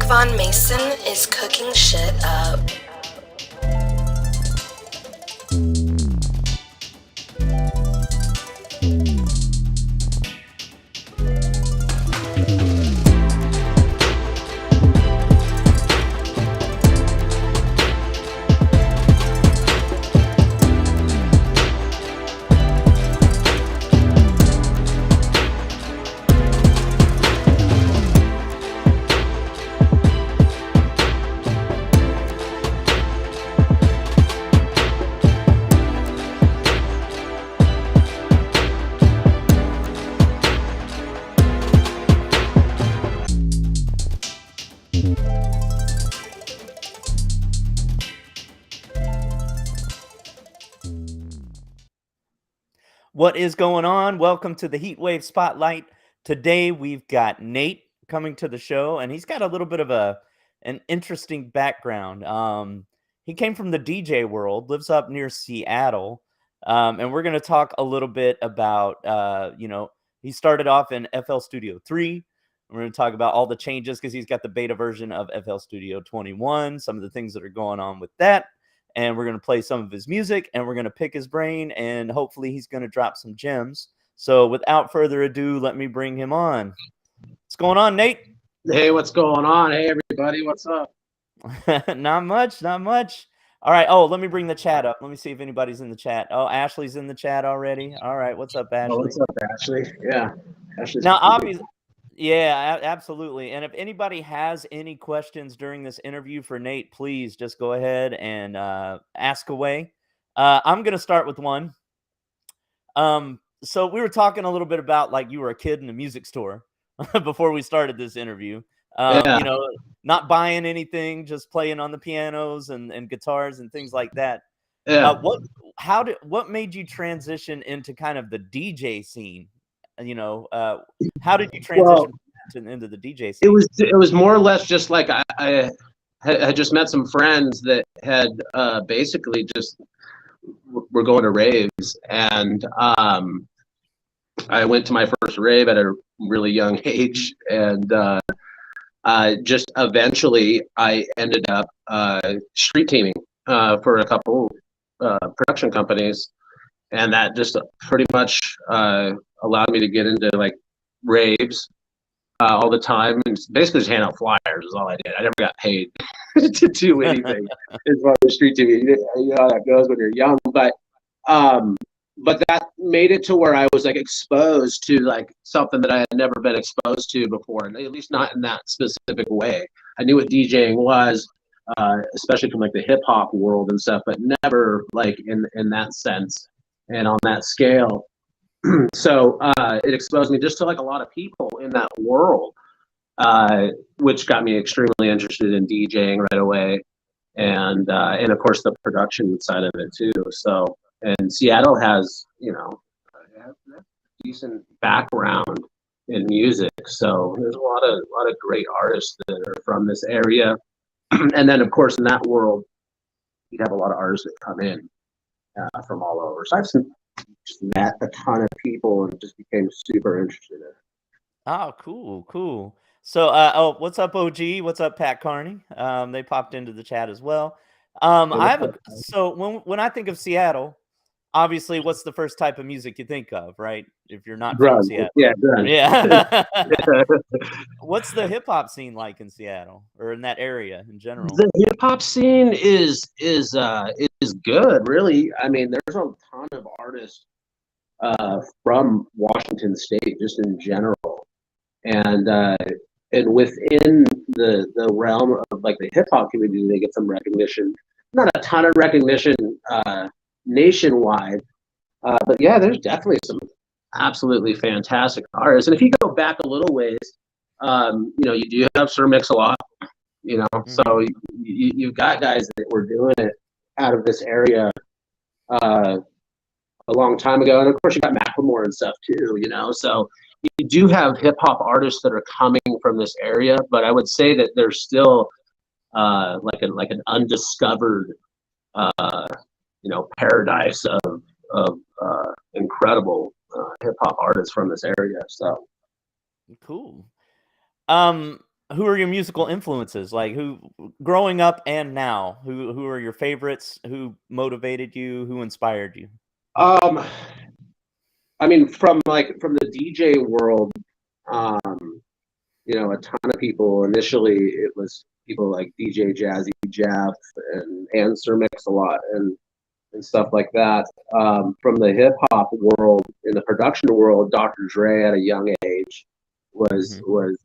Von Mason is cooking shit up. What is going on? Welcome to the Heatwav Spotlight. Today we've got Nate coming to the show, and he's got a little bit of an interesting background. He came from the DJ world, lives up near Seattle, and we're going to talk a little bit about, he started off in FL Studio 3. We're going to talk about all the changes because he's got the beta version of FL Studio 21, some of the things that are going on with that. And we're going to play some of his music, and we're going to pick his brain, and hopefully he's going to drop some gems. So without further ado, let me bring him on. What's going on, Nate? Hey, what's going on? Hey, everybody, what's up? Not much. All right. Oh, let me bring the chat up. Let me see if anybody's in the chat. Oh, Ashley's in the chat already. All right. What's up, Ashley? Oh, what's up, Ashley? Yeah. Ashley's now, obviously. Yeah, absolutely. And if anybody has any questions during this interview for Nate, please just go ahead and ask away. I'm going to start with one. So we were talking a little bit about like you were a kid in a music store before we started this interview. Not buying anything, just playing on the pianos and guitars and things like that. Yeah. What made you transition into kind of the DJ scene? How did you transition into the DJ scene? It was more or less just like I had just met some friends that had basically just were going to raves, and I went to my first rave at a really young age, and just eventually I ended up street teaming for a couple production companies. And that just pretty much allowed me to get into like raves all the time, and basically just hand out flyers is all I did. I never got paid to do anything as far as street TV. You know how that goes when you're young, but that made it to where I was like exposed to like something that I had never been exposed to before, and at least not in that specific way. I knew what DJing was, especially from like the hip hop world and stuff, but never like in that sense. And on that scale. So it exposed me just to like a lot of people in that world, which got me extremely interested in DJing right away, and of course the production side of it too. So, and Seattle has a decent background in music, so there's a lot of great artists that are from this area. And then of course in that world, you'd have a lot of artists that come in from all over. So I've just met a ton of people and just became super interested in it. Oh, cool. So, what's up, OG? What's up, Pat Carney? They popped into the chat as well. I have so when I think of Seattle, obviously, what's the first type of music you think of, right? If you're not from Drugs. Seattle, Yeah, drugs. yeah. What's the hip hop scene like in Seattle or in that area in general? The hip hop scene is good, really. I mean, there's a ton of artists from Washington State, just in general, and within the realm of like the hip hop community, they get some recognition. Not a ton of recognition nationwide, but yeah, there's definitely some absolutely fantastic artists. And if you go back a little ways, you do have Sir Mix-a-Lot, so you've got guys that were doing it out of this area a long time ago. And of course you got Macklemore and stuff too, so you do have hip hop artists that are coming from this area, but I would say that there's still like an undiscovered paradise of incredible hip hop artists from this area. So cool. Who are your musical influences? Like who growing up and now, who are your favorites? Who motivated you? Who inspired you? I mean, from the DJ world, a ton of people. Initially, it was people like DJ Jazzy Jeff and Sir Mix-a-Lot and stuff like that. From the hip hop world, in the production world, Dr. Dre at a young age was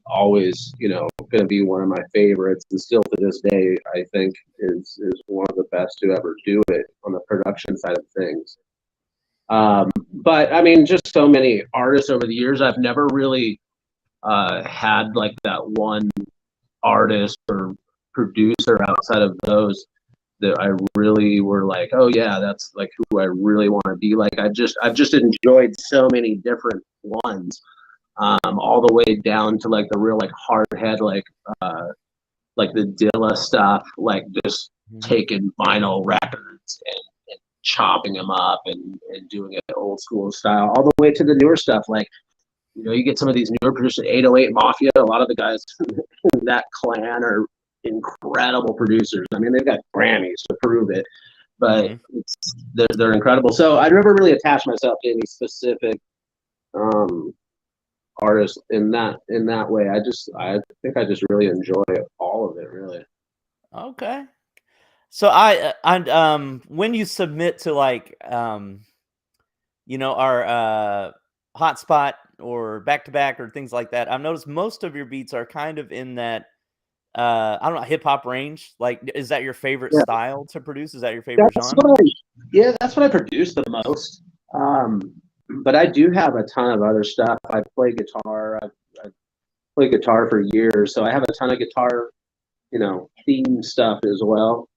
always going to be one of my favorites, and still to this day I think is one of the best to ever do it on the production side of things. But I mean, just so many artists over the years. I've never really had like that one artist or producer outside of those that I really were like, oh yeah, that's like who I really want to be like. I've just enjoyed so many different ones, all the way down to like the real like hard head, like the Dilla stuff, like just taking vinyl records and chopping them up and doing it old school style, all the way to the newer stuff. Like, you get some of these newer producers, 808 Mafia. A lot of the guys in that clan are incredible producers. I mean, they've got Grammys to prove it, but they're incredible. So I never really attached myself to any specific artist in that way. I think I just really enjoy all of it, really. Okay. So I when you submit to like our hotspot or back to back or things like that, I've noticed most of your beats are kind of in that I don't know, hip hop range. Like, is that your favorite style to produce? Is that your favorite genre? That's what I produce the most. But I do have a ton of other stuff. I play guitar. I've played guitar for years, so I have a ton of guitar, theme stuff as well.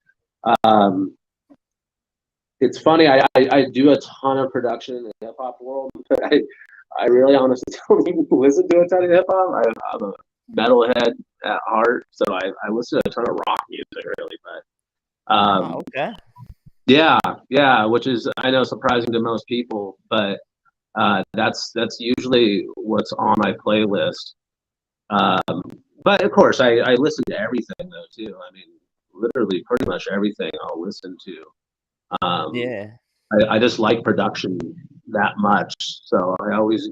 It's funny. I do a ton of production in the hip hop world, but I really honestly don't even listen to a ton of hip hop. I'm a metalhead at heart, so I listen to a ton of rock music, really. But okay. Yeah, which is, I know, surprising to most people, but that's usually what's on my playlist. But of course, I listen to everything though too. I mean, literally pretty much everything I'll listen to. I just like production that much, so I always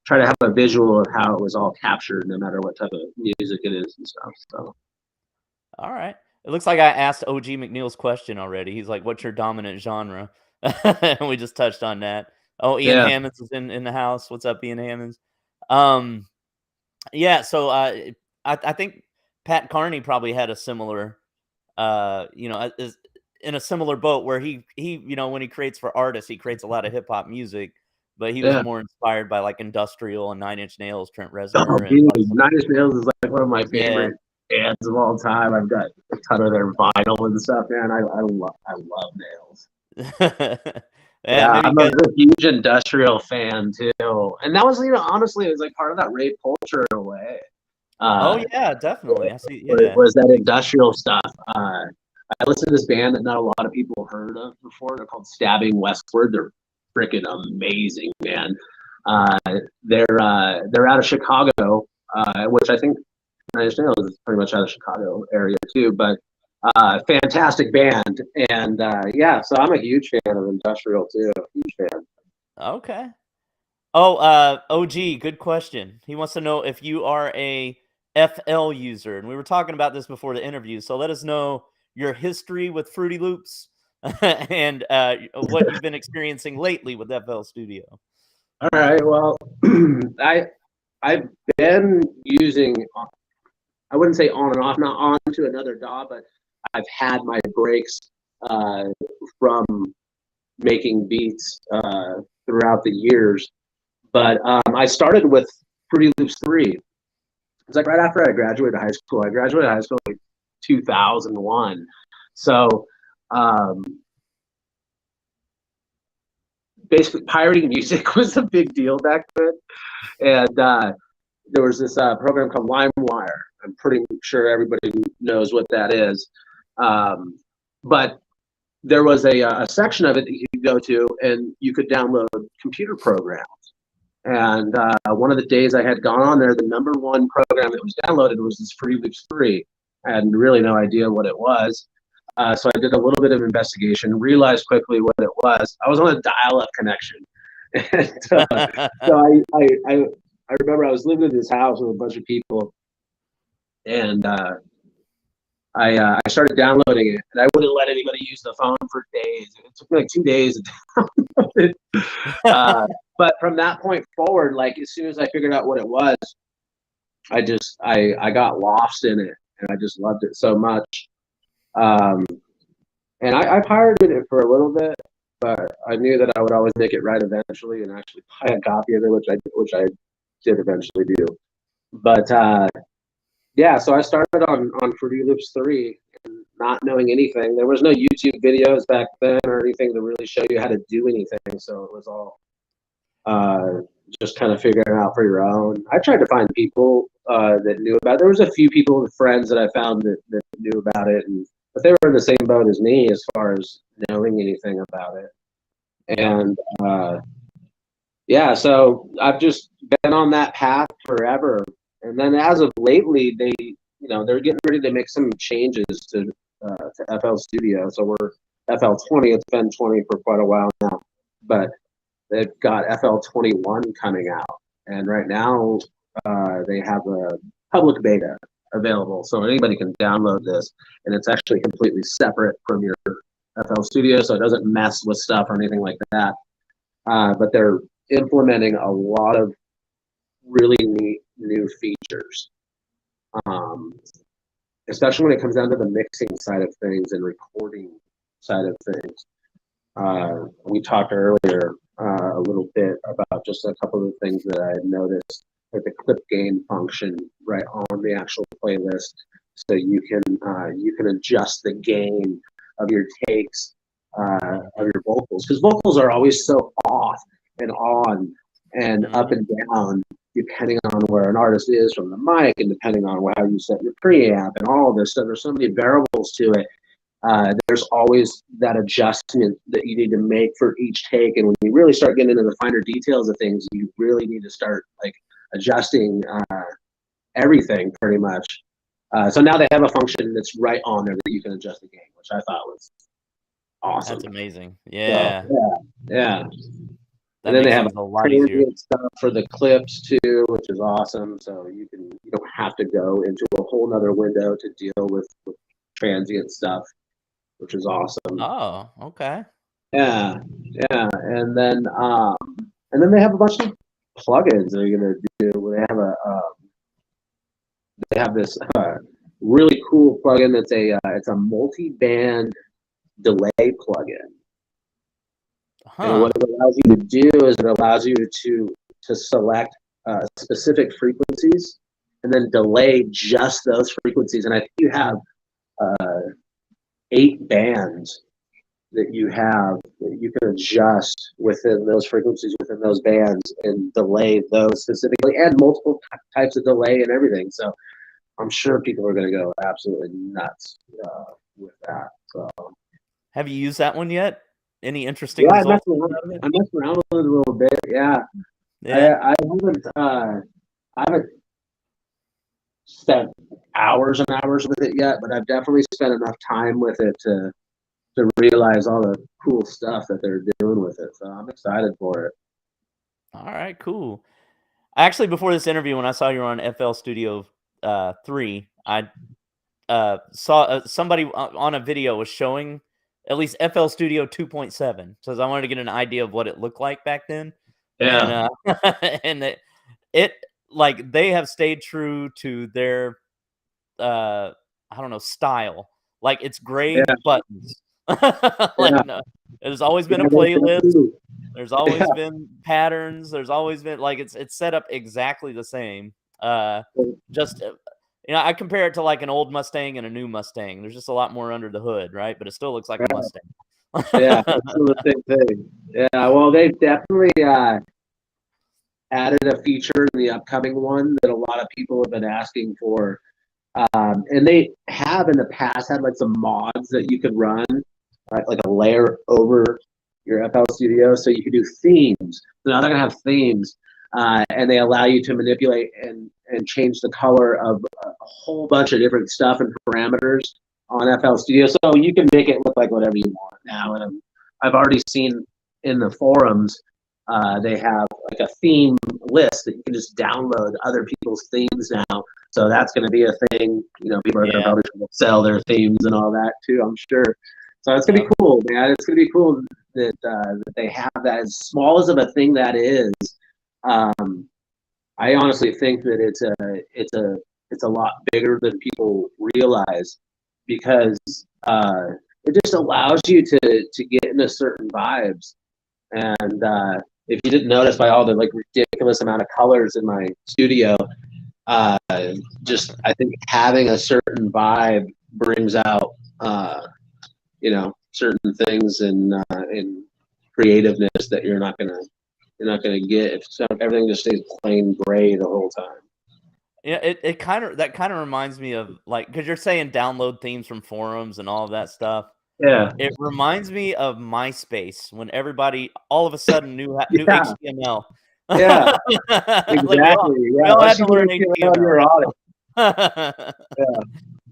try to have a visual of how it was all captured, no matter what type of music it is and stuff. So, all right. It looks like I asked OG McNeil's question already. He's like, "What's your dominant genre?" And we just touched on that. Oh, Ian Hammonds is in the house. What's up, Ian Hammonds? Yeah. So I think Pat Carney probably had a similar, is in a similar boat where he when he creates for artists, he creates a lot of hip hop music, but he was more inspired by like industrial and Nine Inch Nails, Trent Reznor. Nine Inch Nails is like one of my favorite bands of all time. I've got a ton of their vinyl and stuff, man. I love Nails. I'm a huge industrial fan too, and that was honestly it was like part of that rave culture in a way. Oh yeah, definitely. I see. It was that industrial stuff. I listened to this band that not a lot of people heard of before. They're called Stabbing Westward. They're freaking amazing, man. They're out of Chicago, which I think I understand is pretty much out of Chicago area too. But fantastic band, and yeah, so I'm a huge fan of industrial too. Huge fan. Okay. Oh, OG, good question. He wants to know if you are a FL user, and we were talking about this before the interview. So let us know your history with Fruity Loops and what you've been experiencing lately with FL Studio. All right. Well, I've been using. I wouldn't say on and off, not on to another DAW, but I've had my breaks from making beats throughout the years. But I started with Fruity Loops 3. It's like right after I graduated high school. I graduated high school in like 2001. So basically pirating music was a big deal back then. And there was this program called LimeWire. I'm pretty sure everybody knows what that is. But there was a section of it that you could go to and you could download computer programs. And one of the days I had gone on there, the #1 program that was downloaded was this Fruity Loops 3. I had really no idea what it was. So I did a little bit of investigation, realized quickly what it was. I was on a dial-up connection. And, so I remember I was living in this house with a bunch of people, and I started downloading it, and I wouldn't let anybody use the phone for days. It took me like 2 days to download it. But from that point forward, like as soon as I figured out what it was, I got lost in it, and I just loved it so much. And I pirated it for a little bit, but I knew that I would always make it right eventually, and actually buy a copy of it, which I did eventually do. But yeah, so I started on Fruity Loops 3, and not knowing anything. There was no YouTube videos back then or anything to really show you how to do anything, so it was all just kind of figuring it out for your own. I tried to find people that knew about it. There was a few people and friends that I found that knew about it, but they were in the same boat as me as far as knowing anything about it. And yeah, so I've just been on that path forever. And then as of lately, they're getting ready to make some changes to FL Studio. So we're FL20. It's been 20 for quite a while now, but they've got FL21 coming out, and right now they have a public beta available, so anybody can download this, and it's actually completely separate from your FL Studio, so it doesn't mess with stuff or anything like that. But they're implementing a lot of really neat new features, especially when it comes down to the mixing side of things and recording side of things. We talked earlier a little bit about just a couple of things that I had noticed, like the clip gain function right on the actual playlist, so you can adjust the gain of your takes of your vocals, because vocals are always so off and on and up and down depending on where an artist is from the mic, and depending on how you set your preamp and all of this stuff. There's so many variables to it. There's always that adjustment that you need to make for each take, and when you really start getting into the finer details of things, you really need to start like adjusting everything pretty much. So now they have a function that's right on there that you can adjust the gain, which I thought was awesome. That's amazing. Yeah. So, yeah. That And then they have a lot easier stuff for the clips too, which is awesome. So you don't have to go into a whole nother window to deal with transient stuff, which is awesome. Oh, okay. Yeah. And then they have a bunch of plugins they're gonna do. They have this really cool plugin that's it's a multi-band delay plugin. And what it allows you to do is it allows you to select specific frequencies and then delay just those frequencies. And I think you have 8 bands that you can adjust within those frequencies, within those bands, and delay those specifically, and multiple types of delay and everything. So I'm sure people are going to go absolutely nuts with that. So Have you used that one yet? Any interesting yeah, results out of it? I messed around with it a little bit. Yeah, Yeah. I haven't spent hours and hours with it yet, but I've definitely spent enough time with it to realize all the cool stuff that they're doing with it. So I'm excited for it. All right, cool. Actually, before this interview, when I saw you were on FL Studio 3, I saw somebody on a video was showing at least FL Studio 2.7, so I wanted to get an idea of what it looked like back then. Yeah, And and it like they have stayed true to their I don't know, style. Like it's gray yeah, buttons. yeah. Like no, there's always been a Yeah, playlist. There's yeah. always been patterns. There's always been like it's set up exactly the same. Just I compare it to like an old Mustang and a new Mustang. There's just a lot more under the hood, right? But it still looks like a Mustang. Yeah, it's still the same thing. Yeah, well, they've definitely added a feature in the upcoming one that a lot of people have been asking for. And they have in the past had like some mods that you could run, right, like a layer over your FL Studio, so you could do themes. So now they're gonna have themes, and they allow you to manipulate and change the color of a whole bunch of different stuff and parameters on FL Studio. So you can make it look like whatever you want now. And I've already seen in the forums they have like a theme list that you can just download other people's themes now. So that's going to be a thing. People are going to probably sell their themes and all that too, I'm sure. So it's going to be cool, man. It's going to be cool that they have that. As small as of a thing that is, I honestly think that it's a lot bigger than people realize, because it just allows you to get into certain vibes. And if you didn't notice by all the like ridiculous amount of colors in my studio, just I think having a certain vibe brings out certain things in creativeness that you're not gonna get if everything just stays plain gray the whole time. Yeah, it kind of reminds me of like because you're saying download themes from forums and all of that stuff. Yeah, It reminds me of MySpace when everybody all of a sudden knew yeah, HTML. yeah, Like exactly. we Yeah, all had once to you learn get on your audit. HTML. Yeah.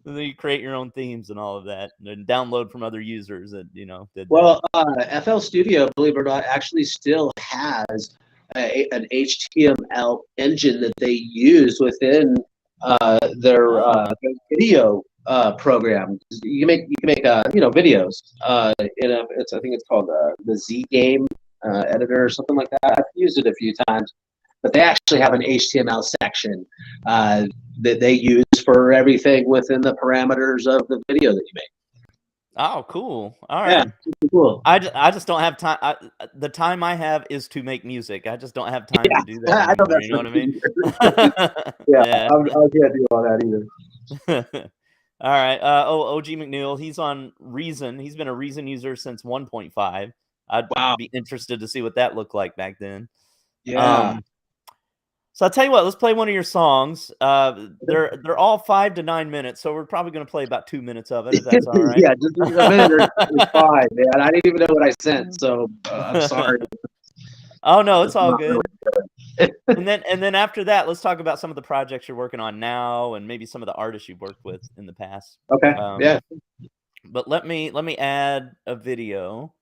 And then you create your own themes and all of that, and then download from other users that did Well, that. FL Studio, believe it or not, actually still has an HTML engine that they use within their video program. You can make videos I think it's called the Z Game editor or something like that. I've used it a few times, but they actually have an HTML section that they use for everything within the parameters of the video that you make. Oh, cool. All right. Yeah, cool. I just don't have time. The time I have is to make music. I just don't have time to do that I know anymore. that's You know what I mean? yeah, I can't do all that either. All right. OG McNeil, he's on Reason. He's been a Reason user since 1.5. I'd be interested to see what that looked like back then. Yeah. So I'll tell you what, let's play one of your songs. They're all 5 to 9 minutes, so we're probably going to play about 2 minutes of it, if that's all right. Yeah, just a minute is fine, man. I didn't even know what I sent, so I'm sorry. Oh no, it's all good. and then after that, let's talk about some of the projects you're working on now, and maybe some of the artists you've worked with in the past. Okay. Yeah. But let me add a video.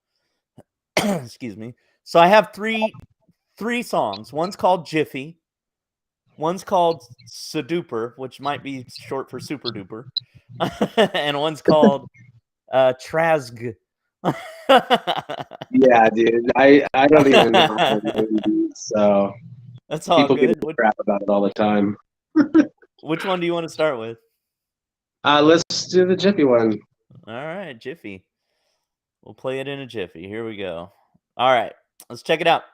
Excuse me. So I have three songs. One's called Jiffy. One's called Saduper, which might be short for Super Duper. And one's called Trazg. Yeah, dude. I don't even know how to name these, so that's all people good. give me crap about it all the time. Which one do you want to start with? Let's do the Jiffy one. All right, Jiffy. We'll play it in a Jiffy. Here we go. All right, let's check it out.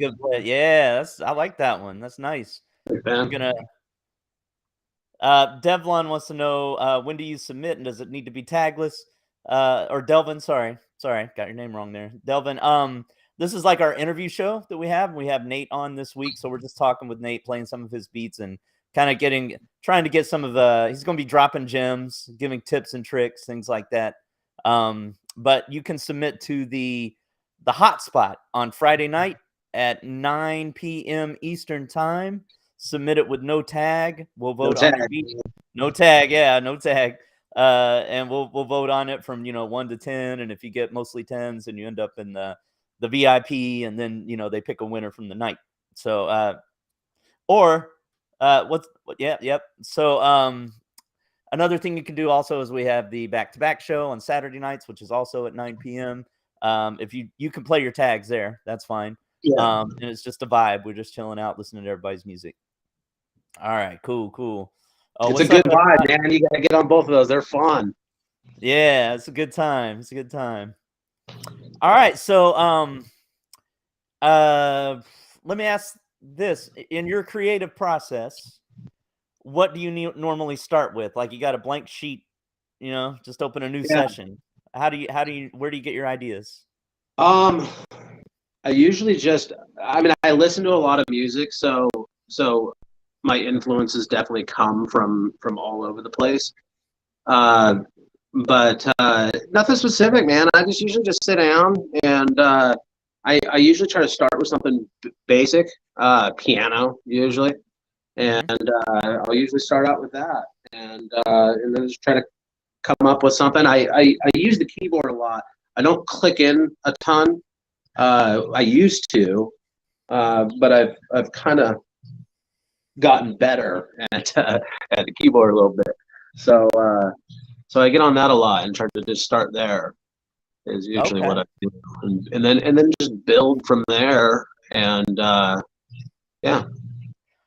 good play. Yeah, I like that one. That's nice. Big I'm fan. gonna. Devlon wants to know when do you submit and does it need to be tagless? Or Delvin, sorry, got your name wrong there, Delvin. This is like our interview show that we have. We have Nate on this week, so we're just talking with Nate, playing some of his beats and kind of trying to get some of he's going to be dropping gems, giving tips and tricks, things like that. But you can submit to the hotspot on Friday night at 9 p.m. Eastern time. Submit it with no tag. We'll vote on your beat. No tag, yeah, no tag. And we'll vote on it from 1 to 10. And if you get mostly 10s, and you end up in the VIP, and then they pick a winner from the night. So yep. So another thing you can do also is we have the back-to-back show on Saturday nights, which is also at 9 p.m. If you can play your tags there, that's fine. Yeah. And it's just a vibe. We're just chilling out, listening to everybody's music. All right, cool. Oh, it's a good vibe, man. You gotta get on both of those. They're fun. Yeah, it's a good time. All right, so let me ask this: in your creative process, what do you normally start with? Like, you got a blank sheet, just open a new session. Where do you get your ideas? I usually I listen to a lot of music, so my influences definitely come from all over the place. But nothing specific, man. I just usually just sit down and I usually try to start with something basic, piano usually, and I'll usually start out with that, and then just try to come up with something. I use the keyboard a lot. I don't click in a ton. I used to, but I've kind of gotten better at the keyboard a little bit. So I get on that a lot and try to just start there. Is usually what I do, and then just build from there. And yeah.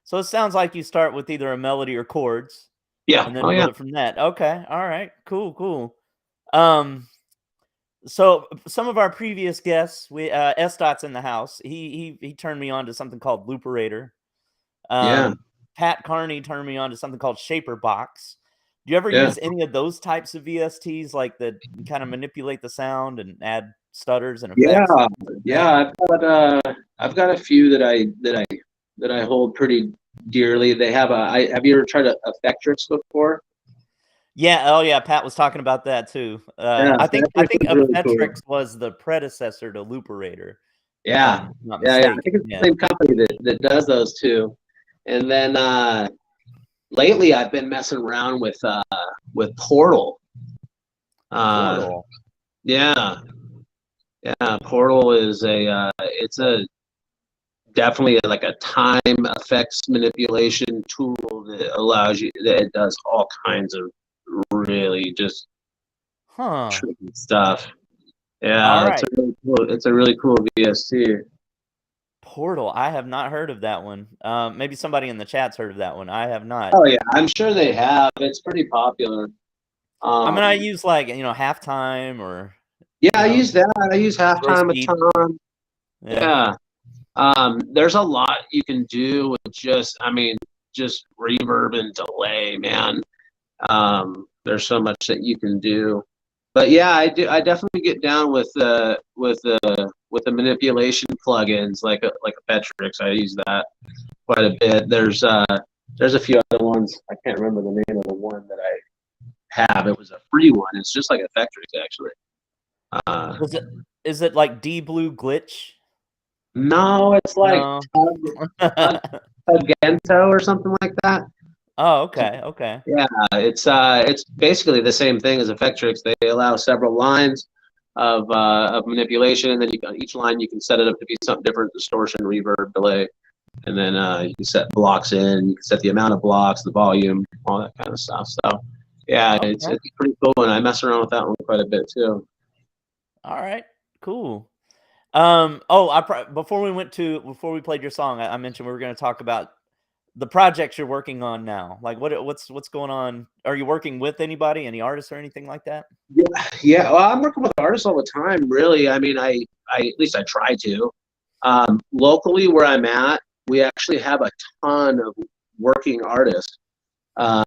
So it sounds like you start with either a melody or chords. Yeah. And then build it from that. Okay. All right. Cool. So some of our previous guests, we S-Dot's in the house. He turned me on to something called Looperator. Pat Carney turned me on to something called Shaper Box. Do you ever use any of those types of VSTs, like that kind of manipulate the sound and add stutters and effects? Yeah. I've got a few that I hold pretty dearly. They have have you ever tried a Effectrix before? Yeah. Oh yeah. Pat was talking about that too. I think Effectrix was the predecessor to Looperator. Yeah. I think it's the same company that does those two. And then lately I've been messing around with Portal. Portal. Yeah. Portal is it's definitely like a time effects manipulation tool that allows you, that it does all kinds of really just tricky stuff. Yeah, right. It's a really cool VST. Portal. I have not heard of that one. Maybe somebody in the chat's heard of that one. I have not. Oh yeah, I'm sure they have. It's pretty popular. I use like halftime or. Yeah, I use that. I use halftime a ton. Yeah. There's a lot you can do with just reverb and delay, man. There's so much that you can do. But yeah, I definitely get down with the manipulation plugins like Effectrix. I use that quite a bit. There's a few other ones. I can't remember the name of the one that I have. It was a free one. It's just like Effectrix actually. Is it like D-Blue Glitch? No, it's like Tugento or something like that. Oh, okay. Yeah, it's basically the same thing as Effectrix. They allow several lines of manipulation, and then each line you can set it up to be something different: distortion, reverb, delay, and then you can set blocks in. You can set the amount of blocks, the volume, all that kind of stuff. So yeah, it's pretty cool, and I mess around with that one quite a bit too. All right, cool. Before we played your song, I mentioned we were going to talk about the projects you're working on now. Like what's going on? Are you working with anybody, any artists or anything like that? Yeah. Well, I'm working with artists all the time, really. I mean, I at least I try to. Locally where I'm at, we actually have a ton of working artists that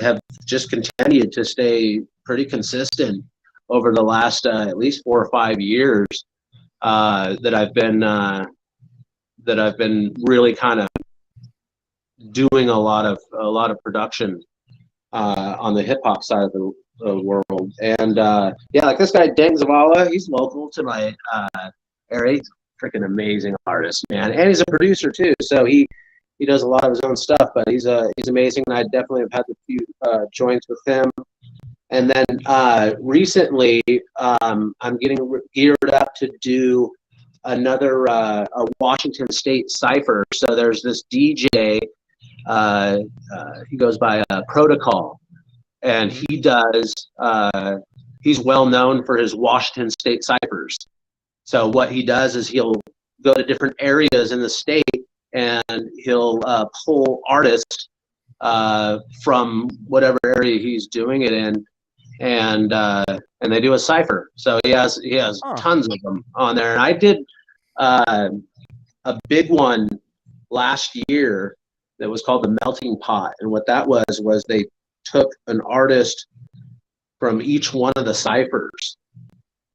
have just continued to stay pretty consistent over the last at least 4 or 5 years that I've been really kind of doing a lot of production on the hip hop side of the world. And yeah, like this guy Deng Zavala, he's local to my area. He's a freaking amazing artist, man, and he's a producer too. So he does a lot of his own stuff, but he's amazing. And I definitely have had a few joints with him. And then recently, I'm getting geared up to do another a Washington State cipher. So there's this DJ. He goes by Protocol, and he does. He's well known for his Washington State ciphers. So what he does is he'll go to different areas in the state, and he'll pull artists from whatever area he's doing it in, and they do a cipher. So he has tons of them on there. And I did a big one last year that was called the Melting Pot, and what that was they took an artist from each one of the ciphers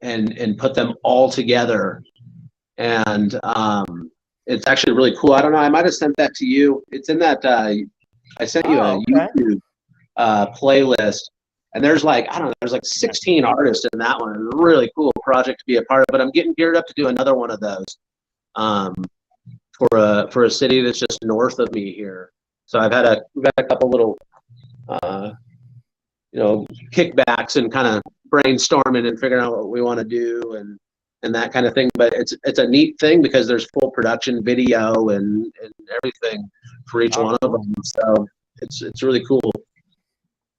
and put them all together, and it's actually really cool. I don't know, I might have sent that to you. It's in that I sent you a YouTube playlist, and there's like, I don't know, there's like 16 artists in that one. It's a really cool project to be a part of, but I'm getting geared up to do another one of those for a city that's just north of me here. So we've had a couple little kickbacks and kind of brainstorming and figuring out what we want to do and that kind of thing. But it's a neat thing because there's full production video and everything for each one of them. So it's really cool.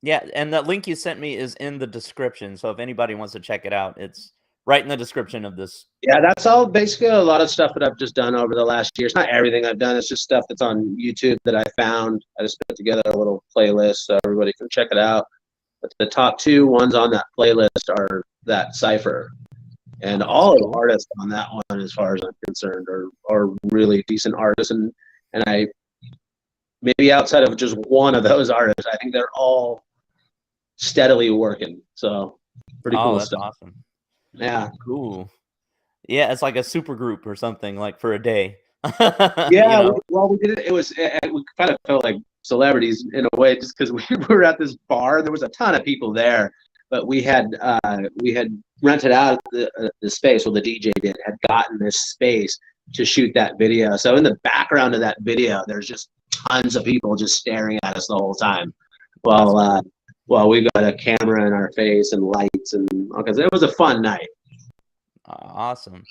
Yeah, and that link you sent me is in the description. So if anybody wants to check it out, it's right in the description of this. Yeah, that's all basically a lot of stuff that I've just done over the last year. It's not everything I've done. It's just stuff that's on YouTube that I found. I just put together a little playlist so everybody can check it out. But the top 2 ones on that playlist are that cipher. And all of the artists on that one, as far as I'm concerned, are really decent artists. And I, maybe outside of just one of those artists, I think they're all steadily working. So pretty cool that's stuff. Awesome. Yeah. Cool. Yeah, it's like a super group or something, like for a day. Yeah, well, we did it. We kind of felt like celebrities in a way, just because we were at this bar. There was a ton of people there, but we had rented out the space. Well, the DJ had gotten this space to shoot that video. So in the background of that video, there's just tons of people just staring at us the whole time, while we got a camera in our face and lights, and because it was a fun night. Awesome.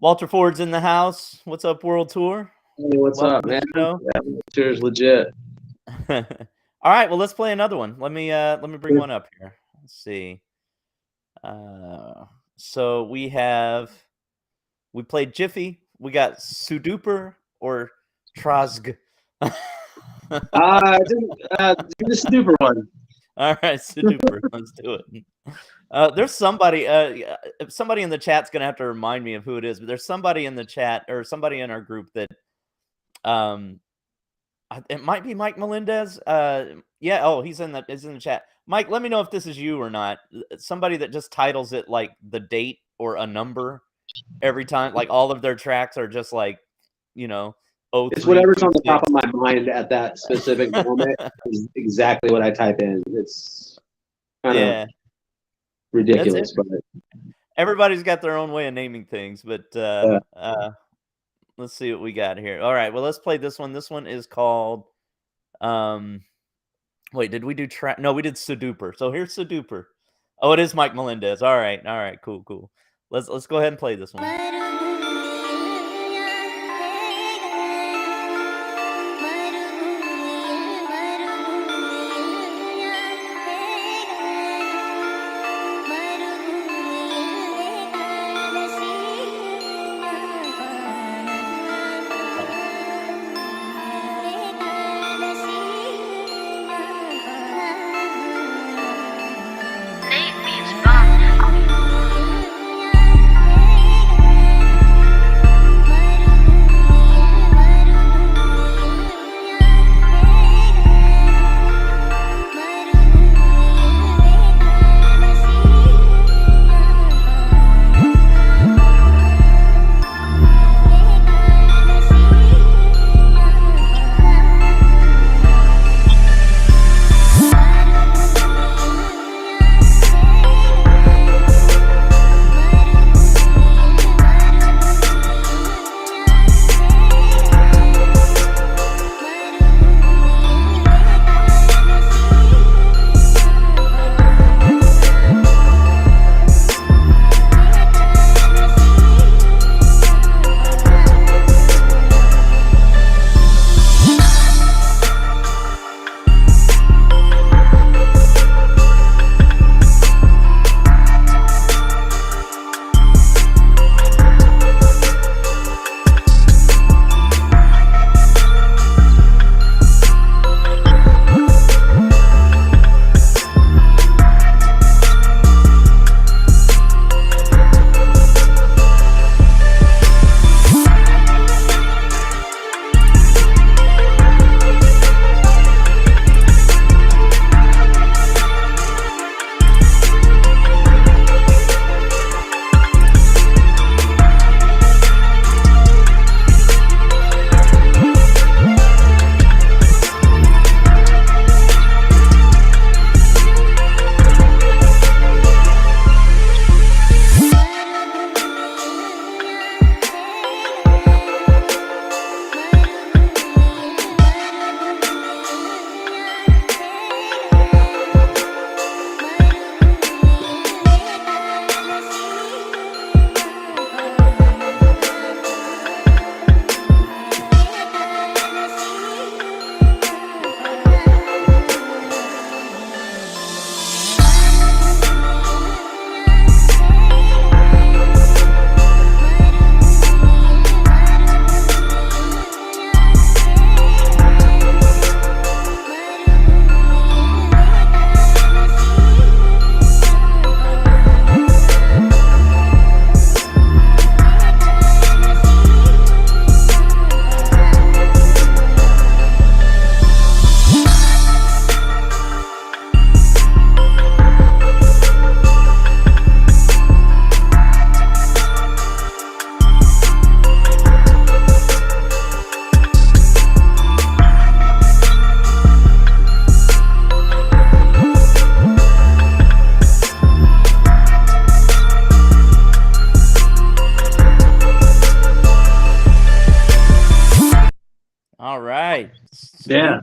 Walter Ford's in the house. What's up, World Tour? Hey, what's up, man? Yeah, Tour's legit. All right, well, let's play another one. Let me bring one up here. Let's see. So we played Jiffy. We got Suduper or Trazg. Do the Suduper one. All right, Suduper. Let's do it. There's somebody in the chat's gonna have to remind me of who it is, but there's somebody in the chat or somebody in our group that it might be Mike Melendez. He's in the chat. Mike, let me know if this is you or not. Somebody that just titles it like the date or a number every time. Like all of their tracks are just like, it's whatever's on the top of my mind at that specific moment is exactly what I type in. It's kind of ridiculous, but everybody's got their own way of naming things. But let's see what we got here. All right, well, let's play this one. This one is called wait, did we do track? No, we did Suduper. So here's Suduper. Oh, it is Mike Melendez. All right, cool. Let's go ahead and play this one.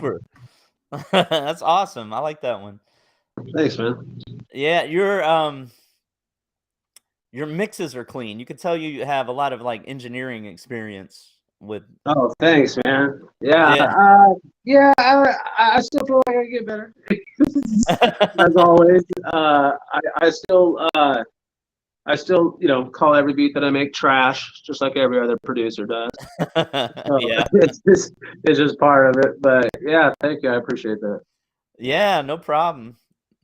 super. That's awesome. I like that one. Thanks, man. Yeah, your mixes are clean. You can tell you have a lot of like engineering experience with. Oh, thanks, man. Yeah, Yeah. yeah. I still feel like I can get better. As always, I still, call every beat that I make trash, just like every other producer does. So Yeah. it's just part of it. But yeah, thank you. I appreciate that. Yeah, no problem.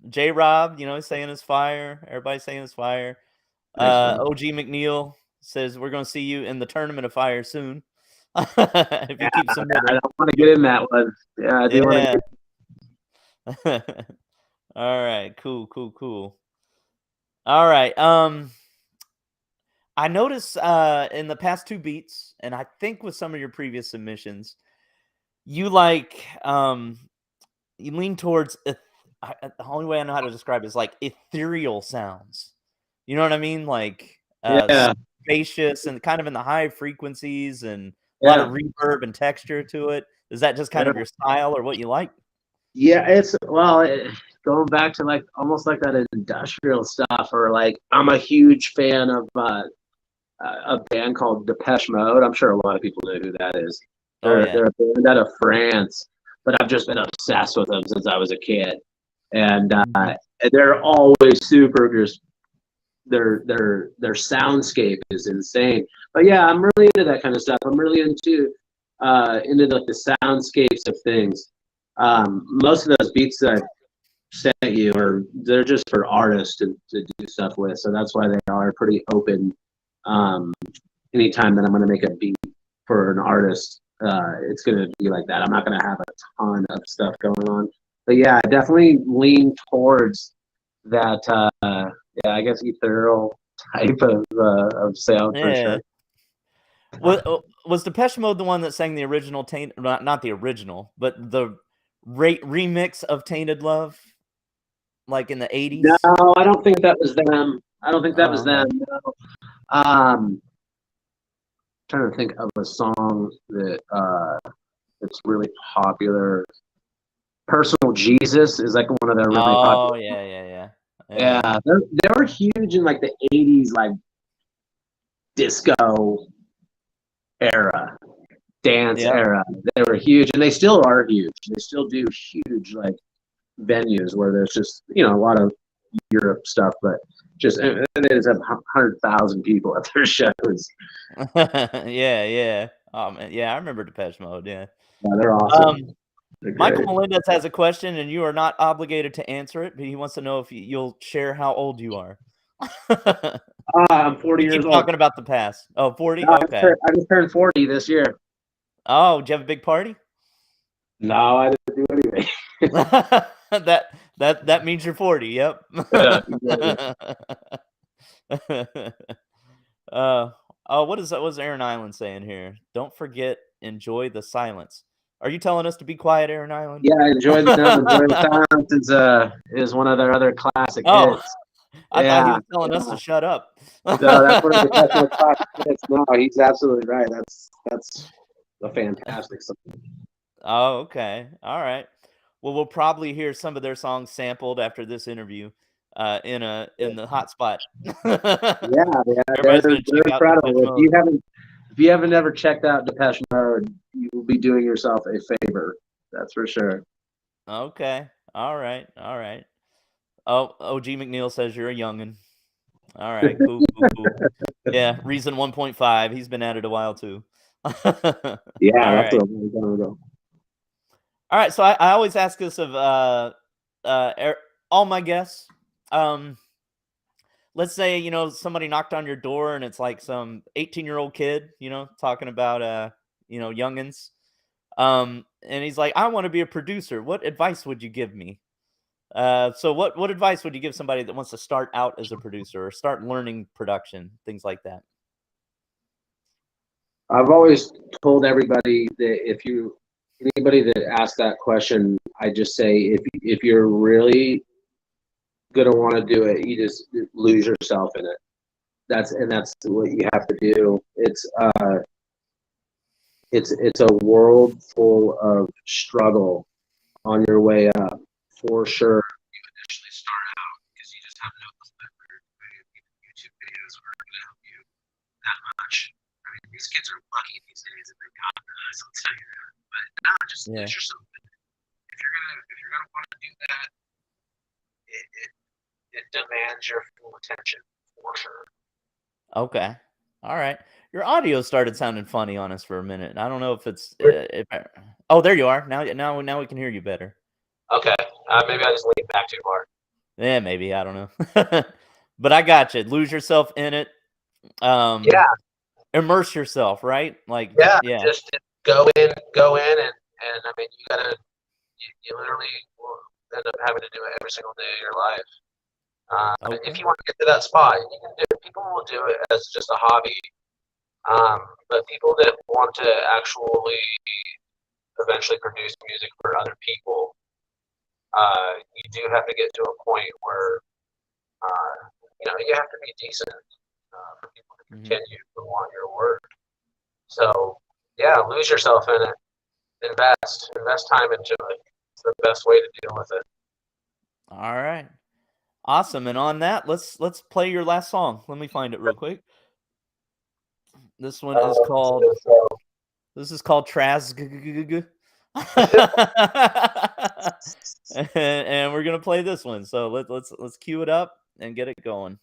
J Rob, he's saying it's fire. Everybody's saying it's fire. Thanks, man. OG McNeil says we're gonna see you in the tournament of fire soon. If you keep I submitting. don't want to get in that one. Yeah, I do want to Yeah. All right, cool. All right. I noticed in the past two beats, and I think with some of your previous submissions, you you lean towards the only way I know how to describe it is like ethereal sounds. You know what I mean? Like Yeah, spacious and kind of in the high frequencies and a lot yeah. of reverb and texture to it. Is that just kind of your style or what you like? Yeah, going back to like almost like that industrial stuff, or like I'm a huge fan of a band called Depeche Mode. I'm sure a lot of people know who that is. Oh They're yeah. they're a band out of France, but I've just been obsessed with them since I was a kid, and Mhm. they're always super. Just their soundscape is insane. But yeah, I'm really into that kind of stuff. I'm really into like the soundscapes of things. Most of those beats that I sent you they're just for artists to do stuff with. So that's why they are pretty open. Um, Anytime that I'm going to make a beat for an artist, it's going to be like that. I'm not going to have a ton of stuff going on. But yeah, I definitely lean towards that. Yeah, I guess ethereal type of sound for Yeah. sure. Was Depeche Mode the one that sang the original Taint? Not the original, but the remix of Tainted Love, like in the No, '80s. I don't think that was them. I don't think that was Oh, them. okay. No. Trying to think of a song that that's really popular. Personal Jesus is like one of their really Oh, popular. yeah. Yeah, they were huge in like the '80s, like disco era, dance Yep. era. They were huge, and they still are huge. They still do huge like venues where there's just a lot of Europe stuff, but and they just have 100,000 people at their shows. Yeah. Oh man, yeah, I remember Depeche Mode. Yeah. Yeah, they're awesome. Um, They're Michael great. Melendez has a question, and you are not obligated to answer it, but he wants to know if you'll share how old you are. I'm 40 We years keep old. talking about the past. Oh, 40? No, Okay. I just turned 40 this year. Oh, did you have a big party? No, I didn't do anything. That means you're 40. Yep. Yeah, exactly. uh, what's Aaron Island saying here? Don't forget, enjoy the silence. Are you telling us to be quiet, Aaron Island? Yeah, enjoy the silence is one of their other classic Oh, hits. I thought he Yeah, was telling us to yeah. shut up. No, that's one of the definitely classic hits. No, he's absolutely right. That's a fantastic song. Oh, okay. All right. Well, we'll probably hear some of their songs sampled after this interview, in the hotspot. Yeah, yeah, Everybody's gonna check they're out Depeche incredible. Mode. If you haven't ever checked out Depeche Mode, you will be doing yourself a favor. That's for sure. Okay. All right. Oh, OG McNeil says you're a youngin'. All right. Cool. Yeah, Reason 1.5. He's been at it a while too. All Yeah, that's a right. long time ago. All right. So I always ask this of all my guests. Let's say, somebody knocked on your door and it's like some 18-year-old kid, talking about youngins. And he's like, I want to be a producer. What advice would you give me? So what advice would you give somebody that wants to start out as a producer or start learning production, things like that? I've always told everybody that anybody that asks that question, I just say if you're really gonna want to do it, you just lose yourself in it. That's what you have to do. It's a world full of struggle on your way up, for sure. You initially start out because you just have no clue that YouTube videos are going to help you that much. I mean, these kids are lucky these days if they got this, I'll tell you that. But no, just lose yourself in it. If you're gonna want to do that, it demands your full attention for sure. Okay. All right. Your audio started sounding funny on us for a minute. I don't know if it's oh, there you are. Now we can hear you better. Okay. Maybe I just leaned back too far. Yeah, maybe. I don't know. But I got you. Lose yourself in it. Yeah. Immerse yourself, right? Like yeah. Just go in, and I mean, you literally will end up having to do it every single day of your life. Okay. If you want to get to that spot, you can do it. People will do it as just a hobby. But people that want to actually eventually produce music for other people, you do have to get to a point where you have to be decent for people to continue to want your work. So yeah, lose yourself in it. Invest time into it. It's the best way to deal with it. All right. Awesome. And on that, let's play your last song. Let me find it real quick. This one is called Traz. And we're gonna play this one. So let's cue it up and get it going.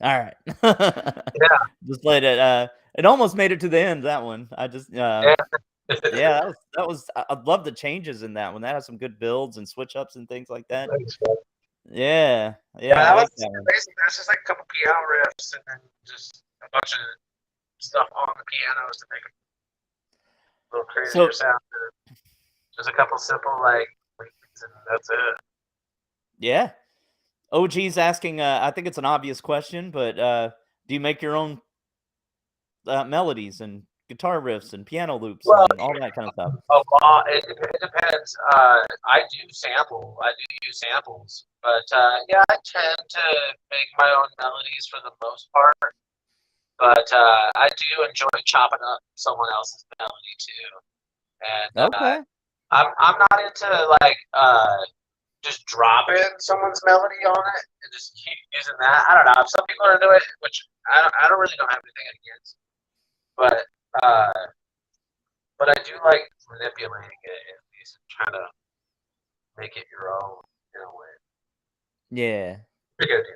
All right. Yeah. Just let it. It almost made it to the end. That one. I just. Yeah. Yeah. That was. I love the changes in that one. That has some good builds and switch ups and things like that. Thanks, man. Yeah. Yeah, Yeah. I that like was that one. basically there's just like a couple piano riffs and then just a bunch of stuff on the pianos to make it a little crazier So sound. Just a couple simple like leads and that's it. yeah. OG's asking. I think it's an obvious question, but do you make your own melodies and guitar riffs and piano loops Well, and all that kind of stuff? a lot. It depends. I do use samples, but yeah, I tend to make my own melodies for the most part. But I do enjoy chopping up someone else's melody too. And Okay. I'm not into like just dropping someone's melody on it and just keep using that. I don't know. Some people are into it, which I don't really don't have anything against. But uh, but I do like manipulating it at least and trying to make it your own in a way. Yeah. You're gonna do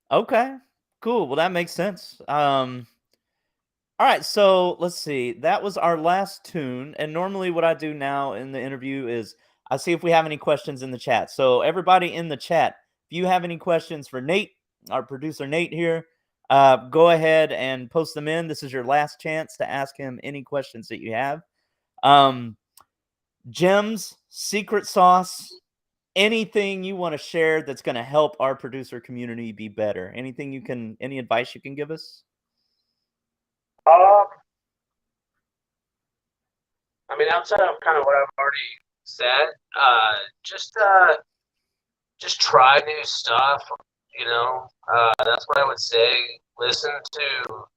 that. Okay. Cool. Well, that makes sense. All right, so let's see. That was our last tune. And normally, what I do now in the interview is I see if we have any questions in the chat. So, everybody in the chat, if you have any questions for Nate, our producer Nate here, go ahead and post them in. This is your last chance to ask him any questions that you have. Gems, secret sauce, anything you want to share that's going to help our producer community be better. Any advice you can give us? I mean, outside of kind of what I've already said, just try new stuff. You know, that's what I would say. Listen to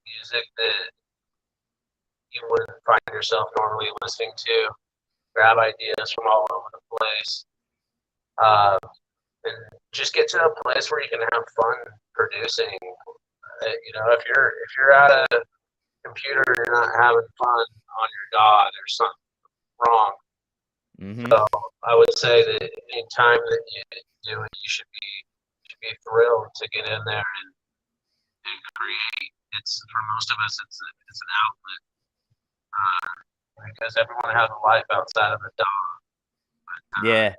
music that you wouldn't find yourself normally listening to. Grab ideas from all over the place, and just get to a place where you can have fun producing. You know, if you're at a computer and you're not having fun on your DAW, there's something wrong. Mm-hmm. So I would say that any time that you do it, you should be thrilled to get in there and create. It's for most of us, it's an outlet because everyone has a life outside of the DAW. Yeah.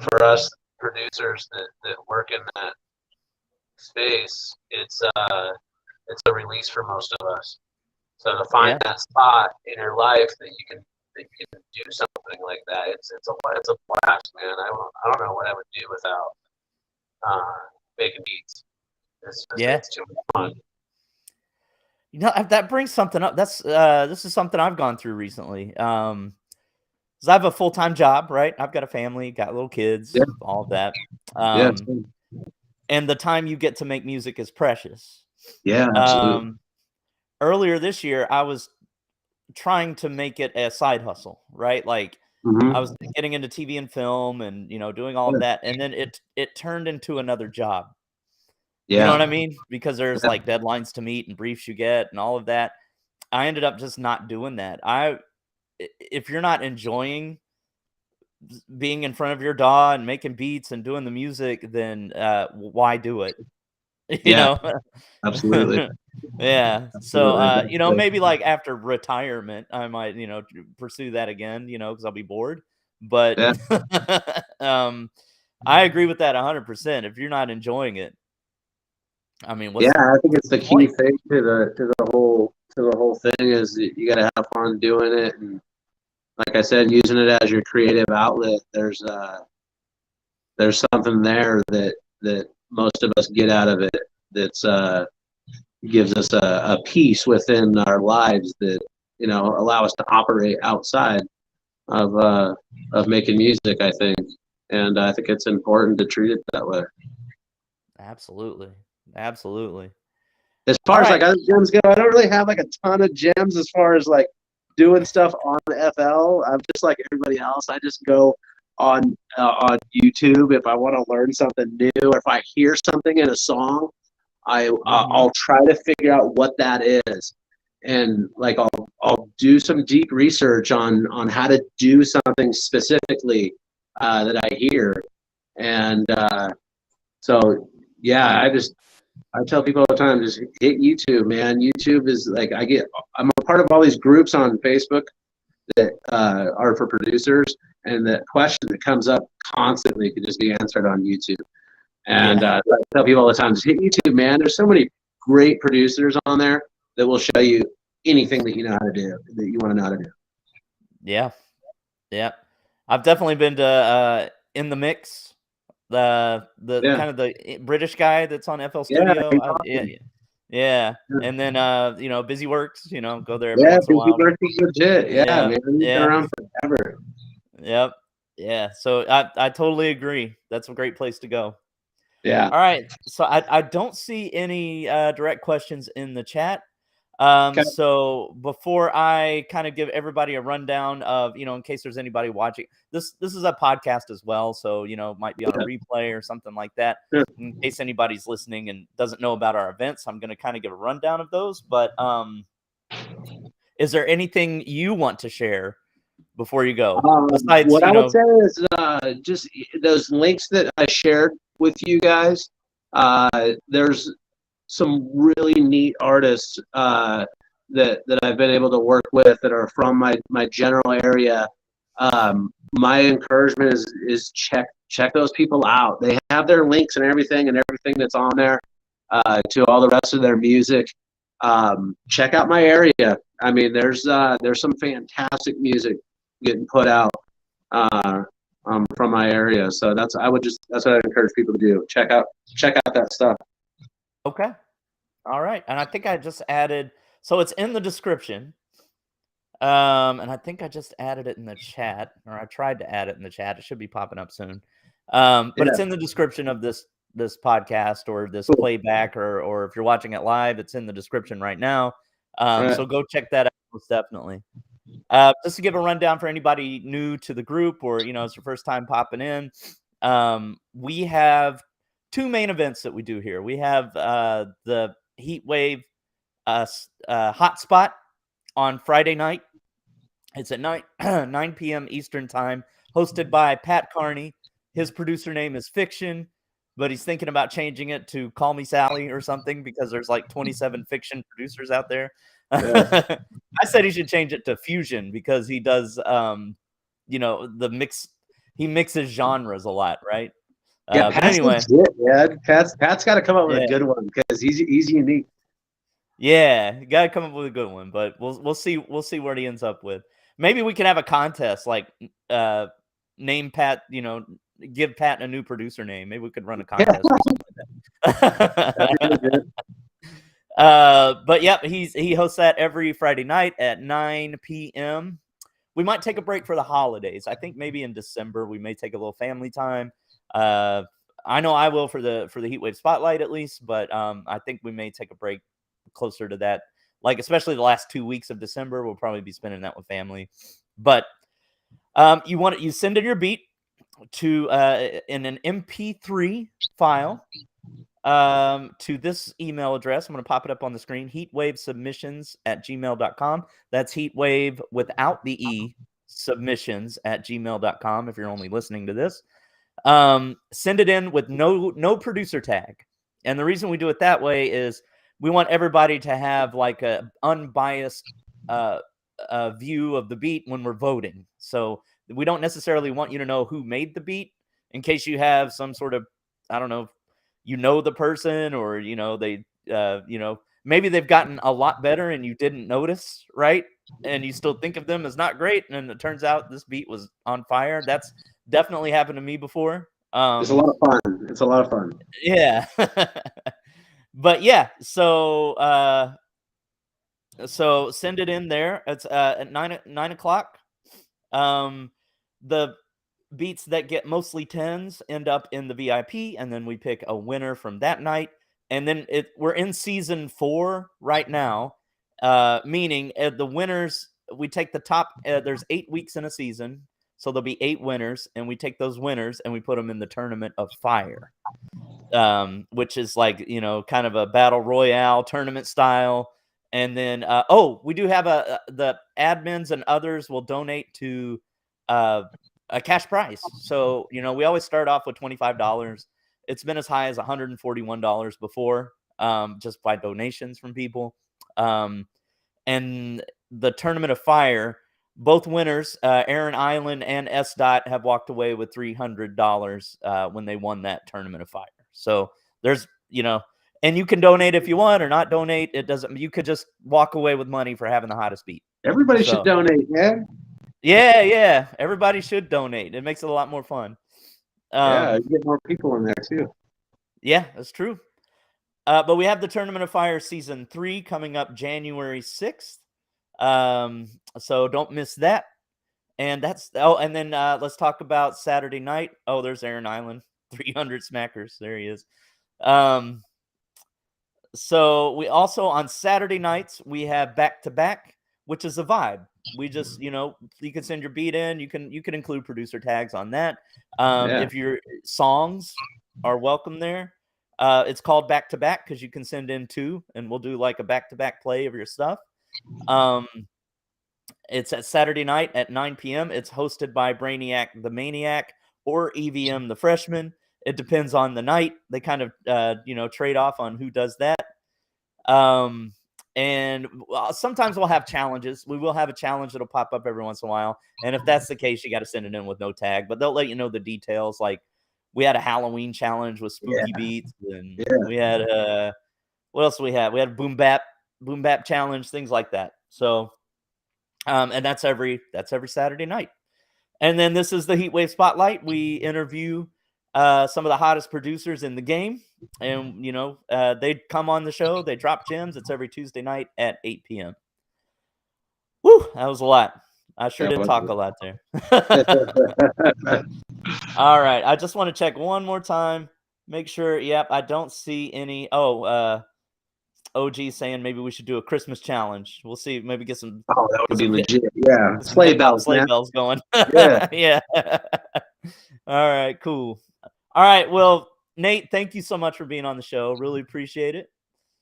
For us producers that work in that space, it's a release for most of us. So to find that spot in your life that you can do something like that, it's a blast, man. I don't know what I would do without making beats. It's too much fun. You know, that brings something up. This is something I've gone through recently. 'Cause I have a full-time job, right? I've got a family, got little kids, all of that. And the time you get to make music is precious. Yeah, absolutely. Earlier this year, I was trying to make it a side hustle, right? Like I was getting into TV and film and, doing all of that. And then it turned into another job. You know what I mean? Because there's like deadlines to meet and briefs you get and all of that. I ended up just not doing that. If you're not enjoying being in front of your DAW and making beats and doing the music, then why do it? You know? Absolutely. Yeah. So, Absolutely. maybe like after retirement, I might, pursue that again, because I'll be bored. But I agree with that 100%. If you're not enjoying it, I mean, I think it's the key thing to the whole thing is that you got to have fun doing it, and like I said, using it as your creative outlet. There's something there that most of us get out of it. That's gives us a peace within our lives that allow us to operate outside of making music. I think, and I think it's important to treat it that way. Absolutely. As far as like other gems go, I don't really have like a ton of gems as far as like doing stuff on FL. I'm just like everybody else. I just go on YouTube if I want to learn something new, or if I hear something in a song, I'll try to figure out what that is, and like I'll do some deep research on how to do something specifically that I hear, and so yeah, I tell people all the time, just hit YouTube, man. YouTube is like I'm a part of all these groups on Facebook that are for producers, and the question that comes up constantly could just be answered on YouTube. And I tell people all the time, just hit YouTube, man. There's so many great producers on there that will show you anything that you know how to do, that you want to know how to do. Yeah. Yeah. I've definitely been to In the Mix, the kind of the British guy that's on FL Studio. Yeah. And then Busy Works, go there every once in a while. Busy Works is legit. Yeah, man. He's been around forever. Yep. Yeah. So I totally agree. That's a great place to go. Yeah. All right. So I don't see any direct questions in the chat. So before I kind of give everybody a rundown of, in case there's anybody watching, this is a podcast as well. So, might be on a replay or something like that. Sure. In case anybody's listening and doesn't know about our events, I'm going to kind of give a rundown of those. But is there anything you want to share before you go? Besides, what I would say is just those links that I shared with you guys. There's some really neat artists that I've been able to work with that are from my general area. My encouragement is check those people out. They have their links and everything that's on there to all the rest of their music. Check out my area. I mean, there's some fantastic music getting put out from my area. So that's what I encourage people to do. Check out that stuff. Okay. All right. And I think I just added, so it's in the description. And I think I just added it in the chat, or I tried to add it in the chat. It should be popping up soon. But it's in the description of this podcast or this playback, or if you're watching it live, it's in the description right now. So go check that out, most definitely. Just to give a rundown for anybody new to the group, or it's your first time popping in, we have two main events that we do here. We have the Heatwave Hotspot on Friday night. It's at 9 p.m. Eastern time, hosted by Pat Carney. His producer name is Fiction, but he's thinking about changing it to Call Me Sally or something because there's like 27 fiction producers out there. Yeah. I said he should change it to Fusion because he does, the mix. He mixes genres a lot, right? Yeah, but anyway, Pat's got to come up with a good one because he's unique. Yeah, you gotta come up with a good one, but we'll see what he ends up with. Maybe we can have a contest, like name Pat, give Pat a new producer name. Maybe we could run a contest or something like that. But yep, he hosts that every Friday night at 9 p.m. We might take a break for the holidays. I think maybe in December we may take a little family time. I know I will for the Heatwave Spotlight at least, but I think we may take a break closer to that, like especially the last 2 weeks of December. We'll probably be spending that with family. But you send in your beat to in an MP3 file to this email address. I'm going to pop it up on the screen: heatwavesubmissions@gmail.com. That's Heatwave without the E, submissions@gmail.com if you're only listening to this. Send it in with no producer tag. And the reason we do it that way is we want everybody to have like a unbiased view of the beat when we're voting. So we don't necessarily want you to know who made the beat in case you have some sort of, I don't know, the person, or they maybe they've gotten a lot better and you didn't notice, right? And you still think of them as not great, and it turns out this beat was on fire. That's definitely happened to me before. It's a lot of fun. It's a lot of fun. Yeah. But yeah, so send it in there. It's at 9 o'clock. The beats that get mostly 10s end up in the VIP, and then we pick a winner from that night. And then we're in season 4 right now, meaning the winners, we take the top. There's 8 weeks in a season, so there'll be 8 winners, and we take those winners and we put them in the Tournament of Fire, which is like kind of a battle royale tournament style. And then we do have the admins and others will donate to a cash prize. So we always start off with $25. It's been as high as $141 before. just by donations from people. And the Tournament of Fire, both winners, Aaron Island and S. Dot, have walked away with $300 when they won that Tournament of Fire. So there's, and you can donate if you want or not donate. It doesn't. You could just walk away with money for having the hottest beat. Everybody should donate, Yeah. Everybody should donate. It makes it a lot more fun. You get more people in there too. Yeah, that's true. But we have the Tournament of Fire Season 3 coming up January 6th. So don't miss that. And then let's talk about Saturday night. Oh, there's Aaron Island, 300 smackers. There he is. So we also, on Saturday nights, we have back-to-back, which is a vibe. We just, you can send your beat in. You can include producer tags on that. If your songs are welcome there. It's called back-to-back because you can send in 2, and we'll do like a back-to-back play of your stuff. It's at Saturday night at 9 p.m. It's hosted by Brainiac the Maniac or EVM the Freshman. It depends on the night. They kind of, trade off on who does that. And sometimes we'll have challenges. We will have a challenge that'll pop up every once in a while. And if that's the case, you got to send it in with no tag. But they'll let you know the details. Like we had a Halloween challenge with spooky beats. And we had, what else we had? We had a boom bap challenge, things like that. So, and that's every Saturday night. And then this is the Heatwave Spotlight. We interview some of the hottest producers in the game. And, they come on the show. They drop gems. It's every Tuesday night at 8 p.m. Woo, that was a lot. I sure did talk a lot there. All right. I just want to check one more time. Make sure. Yep. I don't see any. OG saying maybe we should do a Christmas challenge. We'll see. Maybe get some. Oh, that would be legit. Yeah. Sleigh bells going. Yeah. Yeah. All right. Cool. All right. Well, Nate, thank you so much for being on the show. Really appreciate it.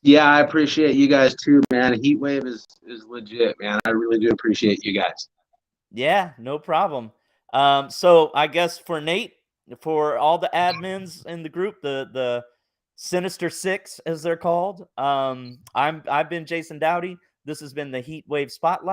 Yeah, I appreciate you guys too, man. Heatwave is legit, man. I really do appreciate you guys. Yeah, no problem. So I guess for Nate, for all the admins in the group, the Sinister Six, as they're called, I've been Jason Dowdy. This has been the Heatwave Spotlight.